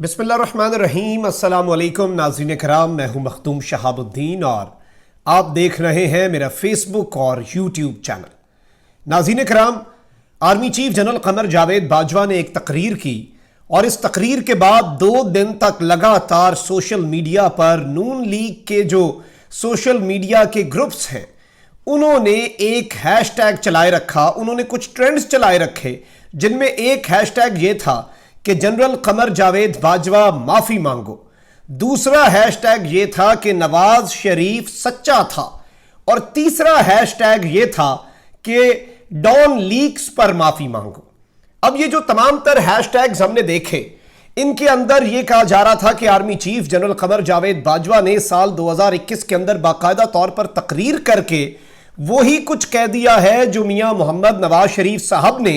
बिस्मिल्लाहिर्रहमानिर्रहीम। अस्सलाम वालेकुम नाज़रीन कराम, मैं हूं मखदूम शहाबुद्दीन और आप देख रहे हैं मेरा फेसबुक और यूट्यूब चैनल। नाज़रीन कराम, army chief general Qamar Javed Bajwa ने एक तकरीर की और इस तकरीर के बाद 2 दिन तक लगातार सोशल मीडिया पर नून लीग के जो सोशल मीडिया के ग्रुप्स हैं उन्होंने एक हैशटैग चलाए रखा, उन्होंने कुछ ट्रेंड्स चलाए रखे, जिनमें एक हैशटैग ये था कि जनरल कमर जावेद बाजवा माफी मांगो। दूसरा हैशटैग ये था कि नवाज शरीफ सच्चा था और तीसरा हैशटैग ये था कि डॉन लीक्स पर माफी मांगो। अब ये जो तमाम तर हैशटैग्स हमने देखे, इनके अंदर यह कहा जा रहा था कि army chief general Qamar Javed Bajwa ने साल 2021 के अंदर बाकायदा तौर पर तकरीर करके वही कुछ कह दिया है जो मियां मोहम्मद नवाज शरीफ साहब ने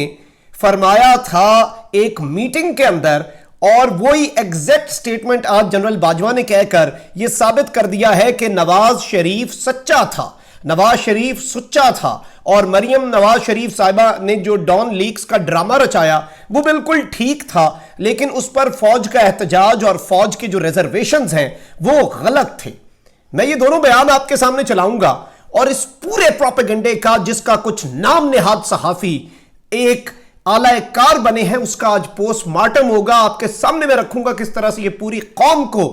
फरमाया था एक मीटिंग के अंदर, और वही एग्जैक्ट स्टेटमेंट आज जनरल बाजवा ने कहकर यह साबित कर दिया है कि नवाज शरीफ सच्चा था, नवाज शरीफ सुच्चा था और मरियम नवाज शरीफ साहिबा ने जो डॉन लीक्स का ड्रामा रचाया वो बिल्कुल ठीक था, लेकिन उस पर फौज का एहतजाज और फौज के जो रिजर्वेशंस हैं वो गलत थे। मैं ये दोनों बयान आपके सामने चलाऊंगा और इस पूरे प्रोपेगेंडे का, जिसका कुछ नाम नेहाद सहाफी एक आलाकार बने हैं, उसका आज पोस्टमार्टम होगा। आपके सामने मैं रखूंगा किस तरह से ये पूरी कौम को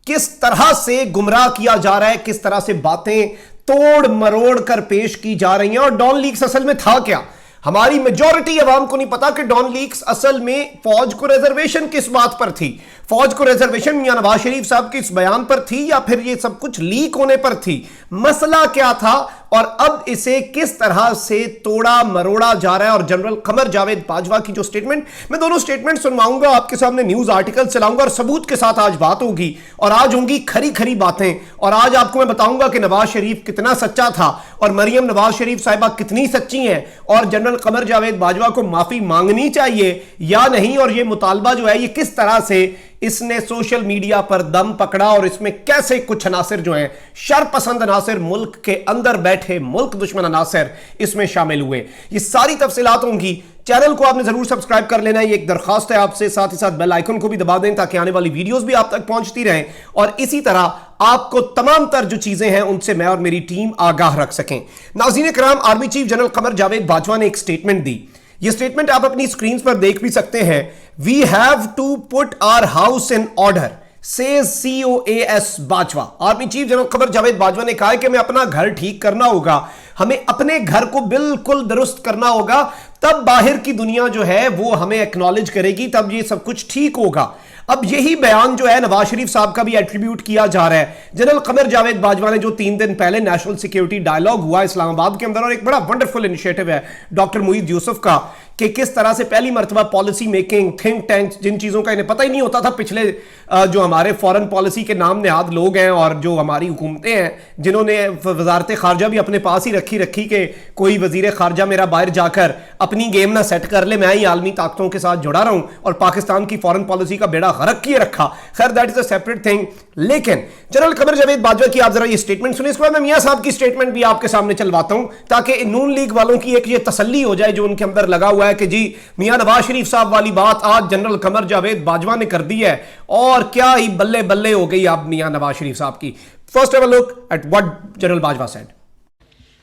किस तरह से गुमराह किया जा रहा है, किस तरह से बातें तोड़ मरोड़ कर पेश की जा रही हैं। और डॉन लीक्स असल में था क्या? हमारी मेजॉरिटी अवाम को नहीं पता कि डॉन लीक्स असल में फौज को रिजर्वेशन किस बात पर थी। फौज को रिजर्वेशन मियां नवाज शरीफ साहब के इस बयान पर थी या फिर ये सब कुछ लीक होने पर थी? मसला क्या था और अब इसे किस तरह से तोड़ा मरोड़ा जा रहा है? और जनरल कमर जावेद बाजवा की जो स्टेटमेंट, मैं दोनों स्टेटमेंट सुनवाऊंगा आपके सामने, न्यूज आर्टिकल चलाऊंगा और सबूत के साथ आज बात होगी और आज होंगी खरी खरी बातें। और आज आपको मैं बताऊंगा कि नवाज शरीफ कितना सच्चा था और मरियम नवाज शरीफ साहिबा कितनी सच्ची हैं और जनरल कमर जावेद बाजवा को माफी मांगनी चाहिए या नहीं, और यह मुतालबा जो है ये किस तरह से इसने सोशल मीडिया पर दम पकड़ा और इसमें कैसे कुछ अनासिर जो हैं शरपसंद अनासिर, मुल्क के अंदर बैठे मुल्क दुश्मन अनासिर इसमें शामिल हुए। ये सारी तफसीलात होंगी। चैनल को आपने जरूर सब्सक्राइब कर लेना है, ये एक दरखास्त है आपसे। साथ ही साथ बेल आइकन को भी दबा दें ताकि आने वाली वीडियोस भी आप तक पहुंचती रहें और इसी तरह आपको तमाम तर जो चीजें हैं उनसे मैं और मेरी टीम आगाह रख सकें। नाज़रीन कराम, army chief general Qamar Javed Bajwa ने एक स्टेटमेंट दी। ये स्टेटमेंट आप अपनी स्क्रीन पर देख भी सकते हैं। We have to put our house in order, says COAS Bajwa. Army chief general Qamar Javed Bajwa ने कहा है कि हमें अपना घर ठीक करना होगा, हमें अपने घर को बिल्कुल दुरुस्त करना होगा, तब बाहर की दुनिया जो है वो हमें एक्नॉलेज करेगी, तब ये सब कुछ ठीक होगा। अब यही बयान जो है नवाज शरीफ साहब का भी एट्रीब्यूट किया जा रहा है। जनरल कमर जावेद बाजवा ने जो 3 दिन पहले नेशनल सिक्योरिटी डायलॉग हुआ इस्लामाबाद के अंदर, और एक बड़ा वंडरफुल इनिशिएटिव है डॉक्टर मुईद यूसुफ का कि किस तरह से पहली मर्तबा पॉलिसी मेकिंग, थिंक टैंक, जिन चीज़ों का इन्हें पता ही नहीं होता था, पिछले जो हमारे फॉरेन पॉलिसी के नाम नेहाद लोग हैं और जो हमारी हुकूमतें हैं जिन्होंने वजारत खारजा भी अपने पास ही रखी कि कोई वजीर खारजा मेरा बाहर जाकर अपनी गेम ना सेट कर ले, मैं ही आलमी ताकतों के साथ जुड़ा रहा हूं और पाकिस्तान की फॉरेन पॉलिसी का बेड़ा गरक किए रखा। खैर, that is a separate thing. लेकिन जनरल कमर जावेद बाजवा की आप जरा ये स्टेटमेंट सुनिए, इसके बाद मैं मियां साहब की स्टेटमेंट भी आपके सामने चलवाता हूं ताकि नून लीग वालों की एक ये तसल्ली हो जाए जो उनके अंदर लगा हुआ है कि जी मियां नवाज शरीफ साहब वाली बात आज जनरल कमर जावेद बाजवा ने कर दी है और क्या ही बल्ले बल्ले हो गई आप मियां नवाज शरीफ साहब की। First have a look at what general Bajwa said.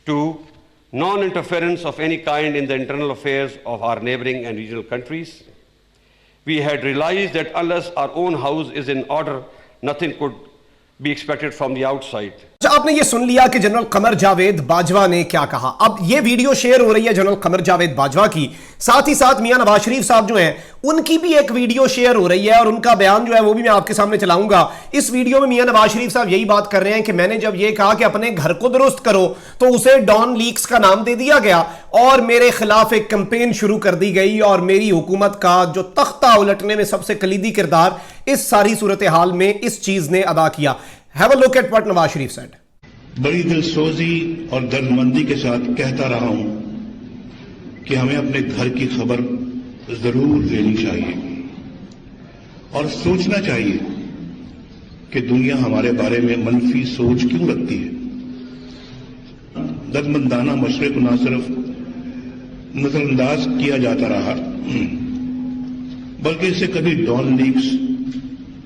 To non-interference of any kind in the internal affairs of our neighboring and regional countries. We had realized that unless our own house is in order, nothing could be expected from the outside. आपने ये सुन लिया कि general Qamar Javed Bajwa ने क्या कहा। अब ये video share हो रही है जनरल कमर जावेद बाजवा की, साथ ही साथ मियां नवाज शरीफ साहब जो हैं उनकी भी एक वीडियो शेयर हो रही है और उनका बयान जो है वो भी मैं आपके सामने चलाऊंगा। इस वीडियो में मियां नवाज शरीफ साहब यही बात कर रहे हैं कि मैंने जब ये कहा कि अपने घर को दुरुस्त करो तो उसे डॉन लीक्स का नाम दे दिया गया और मेरे खिलाफ एक कैंपेन शुरू कर दी गई और मेरी हुकूमत का जो तख्ता उलटने में सबसे कलीदी किरदार इस सारी सूरत हाल में इस चीज ने अदा किया। Have a look at what Nawaz Sharif said. बड़ी दिलसोजी और दर्दमंदी के साथ कहता रहा हूं कि हमें अपने घर की खबर जरूर लेनी चाहिए और सोचना चाहिए कि दुनिया हमारे बारे में मनफी सोच क्यों रखती है। दर्दमंदाना मशरे को न सिर्फ नजरअंदाज किया जाता रहा बल्कि इसे कभी डॉन लीक्स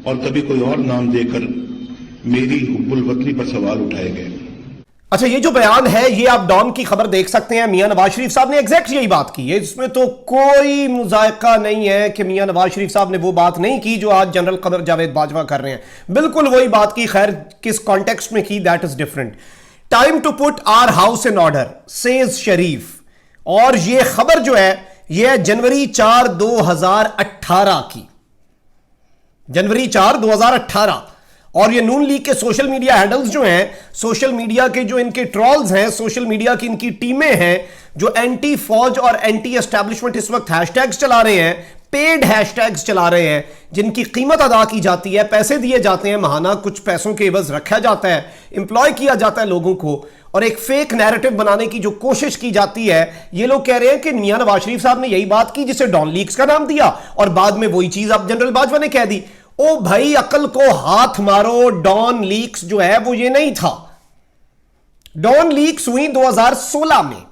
और कभी कोई और नाम देकर मेरी हुब्बुल वतनी पर सवाल उठाए गए। अच्छा, ये जो बयान है ये आप डॉन की खबर देख सकते हैं। मियां नवाज शरीफ साहब ने एग्जैक्ट यही बात की है, इसमें तो कोई मुजायका नहीं है कि मियां नवाज शरीफ साहब ने वो बात नहीं की जो आज जनरल कमर जावेद बाजवा कर रहे हैं, बिल्कुल वही बात की। खैर किस कॉन्टेक्स्ट में की that is different. Time to put our house in order says Sharif. और ये खबर जो है ये है जनवरी 4 2018 की, जनवरी 4 2018। और ये नून लीग के सोशल मीडिया हैंडल्स जो हैं, सोशल मीडिया के जो इनके ट्रॉल्स हैं, सोशल मीडिया की इनकी टीमें हैं जो एंटी फौज और एंटी एस्टैब्लिशमेंट इस वक्त हैशटैग्स चला रहे हैं, पेड हैशटैग्स चला रहे हैं, जिनकी कीमत अदा की जाती है, पैसे दिए जाते हैं, महाना कुछ पैसों के एवज रखा जाता है, एम्प्लॉय किया जाता है लोगों को, और एक फेक नैरेटिव बनाने की जो कोशिश की जाती है। ये लोग कह रहे हैं कि मियां नवाज शरीफ साहब ने यही बात की जिसे डॉन लीक्स का नाम दिया, और बाद में वही चीज अब जनरल बाजवा ने कह दी। ओ भाई अकल को हाथ मारो, डॉन लीक्स जो है वो ये नहीं था। डॉन लीक्स हुई 2016 में,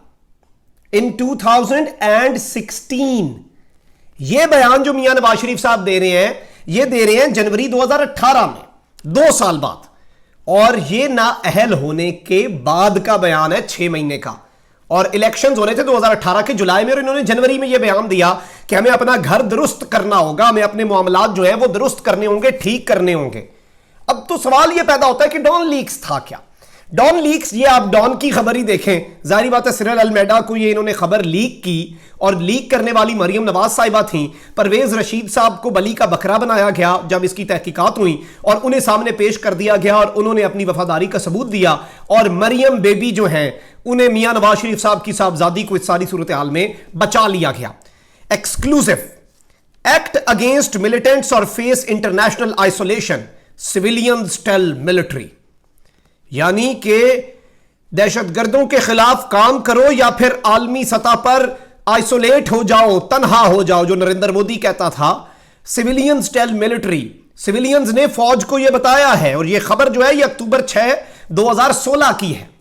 इन 2016। ये बयान जो मियां नवाज शरीफ साहब दे रहे हैं ये दे रहे हैं जनवरी 2018 में, 2 साल बाद। और ये नाअहल होने के बाद का बयान है, 6 महीने का। और इलेक्शंस होने थे 2018 के जुलाई में, और इन्होंने जनवरी में यह बयान दिया कि हमें अपना घर दुरुस्त करना होगा, हमें अपने मामलात जो है वो दुरुस्त करने होंगे, ठीक करने होंगे। अब तो सवाल यह पैदा होता है कि डॉन लीक्स था क्या? डॉन लीक्स, ये आप डॉन की खबर ही देखें, जाहिर बात है सिरल अलमेडा को ये इन्होंने खबर लीक की, और लीक करने वाली मरियम नवाज साहिबा थी। परवेज रशीद साहब को बली का बकरा बनाया गया जब इसकी तहकीकात हुई, और उन्हें सामने पेश कर दिया गया, और उन्होंने अपनी वफादारी का सबूत दिया। और मरियम बेबी जो है उन्हें मियां नवाज शरीफ साहब की साहबजादी को इस सारी सूरत हाल में बचा लिया गया। एक्सक्लूसिव एक्ट अगेंस्ट मिलिटेंट्स और face international isolation, civilians tell military. यानी कि दहशतगर्दों के खिलाफ काम करो या फिर आलमी सतह पर आइसोलेट हो जाओ, तनहा हो जाओ, जो नरेंद्र मोदी कहता था। सिविलियंस टेल मिलिट्री, सिविलियंस ने फौज को यह बताया है। और यह खबर जो है यह अक्टूबर 6 2016 की है।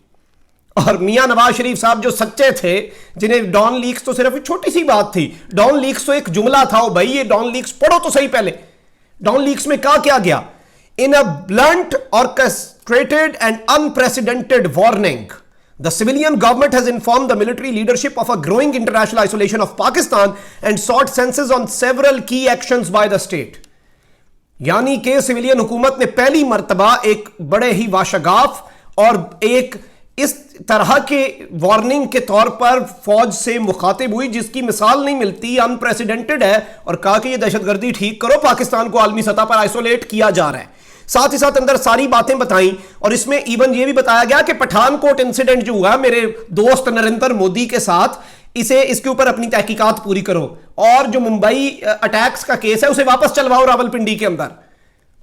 और मियां नवाज शरीफ साहब जो सच्चे थे, जिन्हें डॉन लीक्स तो सिर्फ एक छोटी सी बात थी, डॉन लीक्स तो एक जुमला था। ओ भाई ये डॉन लीक्स पढ़ो तो सही पहले। डॉन लीक्स में कहा क्या गया? इन अ blunt orchestrated and unprecedented warning, the civilian government has informed the military leadership of a growing international isolation of Pakistan and sought census on several key actions by the state. यानी कि civilian हुकूमत ने पहली मर्तबा एक बड़े ही वाशगाफ और एक इस तरह के वार्निंग के तौर पर फौज से मुखातिब हुई जिसकी मिसाल नहीं मिलती, अनप्रेसिडेंटेड है, और कहा कि यह दहशतगर्दी ठीक करो, पाकिस्तान को आलमी सतह पर आइसोलेट किया जा रहा है। साथ ही साथ अंदर सारी बातें बताई, और इसमें इवन यह भी बताया गया कि पठानकोट इंसिडेंट जो हुआ मेरे दोस्त नरेंद्र मोदी के साथ, इसके ऊपर अपनी तहकीकात पूरी करो, और जो मुंबई अटैक्स का केस है उसे वापस चलवाओ रावलपिंडी के अंदर।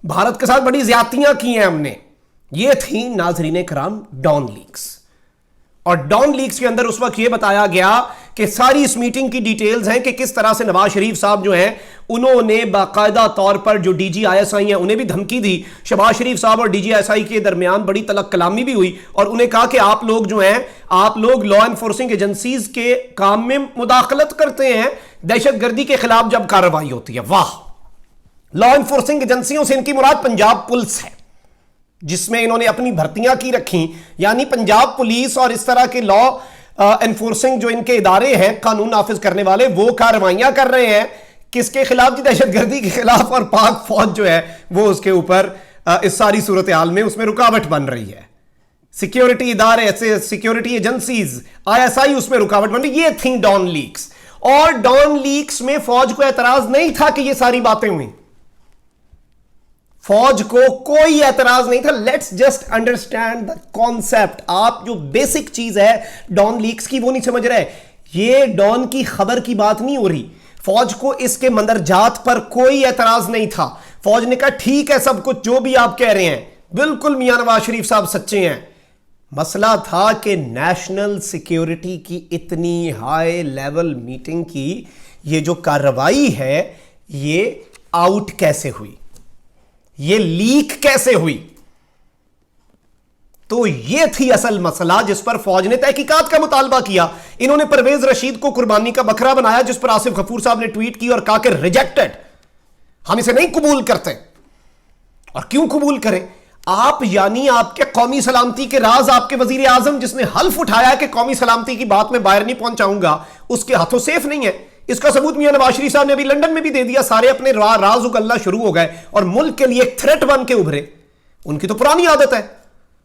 भारत के साथ बड़ी ज्यादतियां की हैं हमने। ये थी नाजरीन कराम डॉन लीक्स। और डॉन लीक्स के अंदर उस वक्त यह बताया गया कि सारी इस मीटिंग की डिटेल्स हैं कि किस तरह से नवाज शरीफ साहब जो हैं उन्होंने बाकायदा तौर पर जो डीजी आईएसआई हैं उन्हें भी धमकी दी। शहबाज शरीफ साहब और डीजी आईएसआई के दरमियान बड़ी तलक कलामी भी हुई, और उन्हें कहा कि आप लोग जो हैं, आप लोग लॉ एनफोर्सिंग एजेंसीज के काम में मुदाखलत करते हैं दहशतगर्दी के खिलाफ जब कार्रवाई होती है। वाह, लॉ एनफोर्सिंग एजेंसियों से इनकी मुराद पंजाब पुलिस है, जिसमें इन्होंने अपनी भर्तियां की रखी। यानी पंजाब पुलिस और इस तरह के लॉ एनफोर्सिंग जो इनके इदारे हैं, कानून नाफिज करने वाले, वो कार्रवाइयां कर रहे हैं किसके खिलाफ? दहशतगर्दी के खिलाफ। और पाक फौज जो है वो उसके ऊपर इस सारी सूरत हाल में उसमें रुकावट बन रही है। सिक्योरिटी इदारे, ऐसे सिक्योरिटी एजेंसीज, आईएसआई उसमें रुकावट बन रही। ये थी डॉन लीक्स। और डॉन लीक्स में फौज को एतराज नहीं था कि ये सारी बातें हुई, फौज को कोई एतराज नहीं था। Let's just understand the concept. आप जो बेसिक चीज है डॉन लीक्स की वो नहीं समझ रहे। ये डॉन की खबर की बात नहीं हो रही। फौज को इसके मंदरजात पर कोई एतराज नहीं था। फौज ने कहा ठीक है सब कुछ जो भी आप कह रहे हैं, बिल्कुल मियां नवाज शरीफ साहब सच्चे हैं। मसला था कि नेशनल सिक्योरिटी की इतनी हाई लेवल मीटिंग की ये जो कार्रवाई है ये आउट कैसे हुई, ये लीक कैसे हुई? तो ये थी असल मसला जिस पर फौज ने तहकीकात का मुतालबा किया। इन्होंने परवेज रशीद को कुर्बानी का बकरा बनाया, जिस पर आसिफ गफूर साहब ने ट्वीट की और कहा कि रिजेक्टेड, हम इसे नहीं कबूल करते। اور کیوں قبول کریں؟ آپ یعنی آپ کے قومی سلامتی کے راز آپ کے وزیر اعظم جس نے حلف اٹھایا کہ قومی سلامتی کی بات میں باہر نہیں پہنچاؤں گا، اس کے ہاتھوں سیف نہیں ہے۔ اس کا ثبوت میاں نواز شریف صاحب نے ابھی لندن میں بھی دے دیا، سارے اپنے راز اگلنا شروع ہو گئے اور ملک کے لیے ایک تھریٹ بن کے ابھرے۔ ان کی تو پرانی عادت ہے،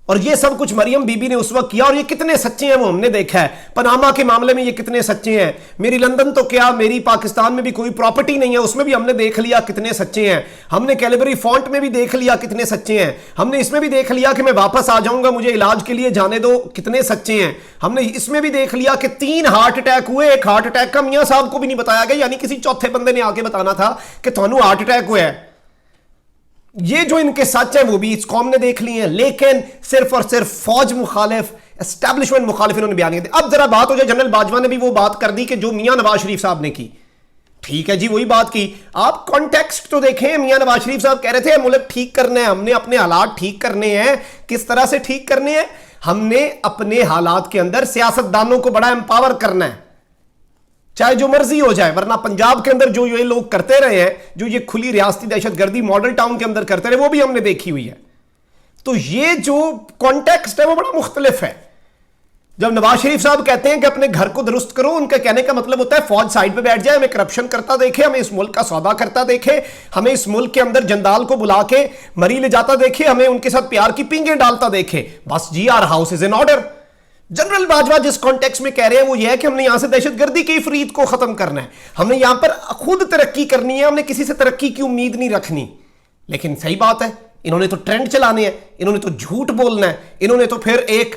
اور یہ سب کچھ مریم بی بی نے اس وقت کیا، اور یہ کتنے سچے ہیں وہ ہم نے دیکھا ہے۔ پاناما کے معاملے میں یہ کتنے سچے ہیں، میری لندن تو کیا، میری پاکستان میں بھی کوئی پراپرٹی نہیں ہے، اس میں بھی ہم نے دیکھ لیا کتنے سچے ہیں۔ ہم نے کیلیبری فونٹ میں بھی دیکھ لیا کتنے سچے ہیں۔ ہم نے اس میں بھی دیکھ لیا کہ میں واپس آ جاؤں گا، مجھے علاج کے لیے جانے دو، کتنے سچے ہیں۔ ہم نے اس میں بھی دیکھ لیا کہ 3 ہارٹ اٹیک ہوئے، ایک ہارٹ اٹیک کا میاں صاحب کو بھی نہیں بتایا گیا، یعنی کسی چوتھے بندے نے آ کے بتانا تھا کہ تھانوں ہارٹ اٹیک ہوا ہے۔ یہ جو ان کے سچ ہیں وہ بھی اس قوم نے دیکھ لی ہیں، لیکن صرف اور صرف فوج مخالف، اسٹیبلشمنٹ مخالف انہوں نے بیان کیا۔ اب ذرا بات ہو جائے، جنرل باجوہ نے بھی وہ بات کر دی کہ جو میاں نواز شریف صاحب نے کی، ٹھیک ہے جی وہی بات کی، آپ کانٹیکسٹ تو دیکھیں۔ میاں نواز شریف صاحب کہہ رہے تھے ملک ٹھیک کرنا ہے، ہم نے اپنے حالات ٹھیک کرنے ہیں۔ کس طرح سے ٹھیک کرنے ہیں؟ ہم نے اپنے حالات کے اندر سیاستدانوں کو بڑا امپاور کرنا ہے، چاہے جو مرضی ہو جائے، ورنہ پنجاب کے اندر جو یہ لوگ کرتے رہے ہیں، جو یہ کھلی ریاستی دہشت گردی ماڈل ٹاؤن کے اندر کرتے رہے، وہ بھی ہم نے دیکھی ہوئی ہے۔ تو یہ جو کانٹیکسٹ ہے وہ بڑا مختلف ہے۔ جب نواز شریف صاحب کہتے ہیں کہ اپنے گھر کو درست کرو، ان کا کہنے کا مطلب ہوتا ہے فوج سائیڈ پہ بیٹھ جائے، ہمیں کرپشن کرتا دیکھے، ہمیں اس ملک کا سودا کرتا دیکھے، ہمیں اس ملک کے اندر جندال کو بلا کے مری لے جاتا دیکھے، ہمیں ان کے ساتھ پیار کی پینگیں ڈالتا دیکھے، بس جی our house is in order. General Bajwa جس کانٹیکس میں کہہ رہے ہیں وہ یہ ہے کہ ہم نے یہاں سے دہشت گردی کی فرید کو ختم کرنا ہے، ہم نے یہاں پر خود ترقی کرنی ہے، ہم نے کسی سے ترقی کی امید نہیں رکھنی۔ لیکن صحیح بات ہے، انہوں نے تو ٹرینڈ چلانے ہیں، انہوں نے تو جھوٹ بولنا ہے، انہوں نے تو پھر ایک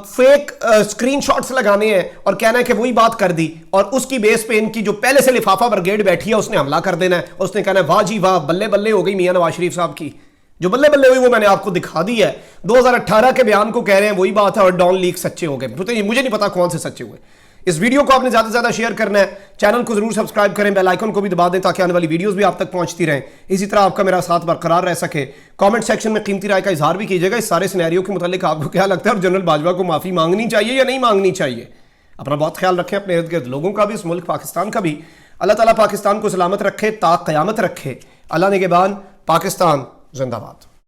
فیک اسکرین شاٹس لگانے ہیں اور کہنا ہے کہ وہی بات کر دی، اور اس کی بیس پہ ان کی جو پہلے سے لفافہ برگیڈ بیٹھی ہے اس نے حملہ کر دینا ہے، اور اس نے کہنا ہے واہ جی واہ، بلے بلے ہو گئی میاں نواز شریف صاحب کی۔ جو بلے بلے ہوئی وہ میں نے آپ کو دکھا دی ہے، 2018 کے بیان کو کہہ رہے ہیں وہی بات ہے، اور ڈان لیک سچے ہو گئے، مجھے نہیں پتا کون سے سچے ہوئے۔ اس ویڈیو کو آپ نے زیادہ سے زیادہ شیئر کرنا ہے، چینل کو ضرور سبسکرائب کریں، بیل آئیکن کو بھی دبا دیں تاکہ آنے والی ویڈیوز بھی آپ تک پہنچتی رہیں، اسی طرح آپ کا میرا ساتھ برقرار رہ سکے۔ کامنٹ سیکشن میں قیمتی رائے کا اظہار بھی کیجیے گا، اس سارے سینیریو کے متعلق آپ کو کیا لگتا ہے، اور جنرل باجوہ کو معافی مانگنی چاہیے یا نہیں مانگنی چاہیے؟ اپنا بہت خیال رکھیں، اپنے ارد گرد لوگوں کا بھی، اس ملک پاکستان کا بھی۔ اللہ تعالیٰ پاکستان کو سلامت رکھے، تا قیامت رکھے۔ اللہ نگہبان، پاکستان زندہ باد۔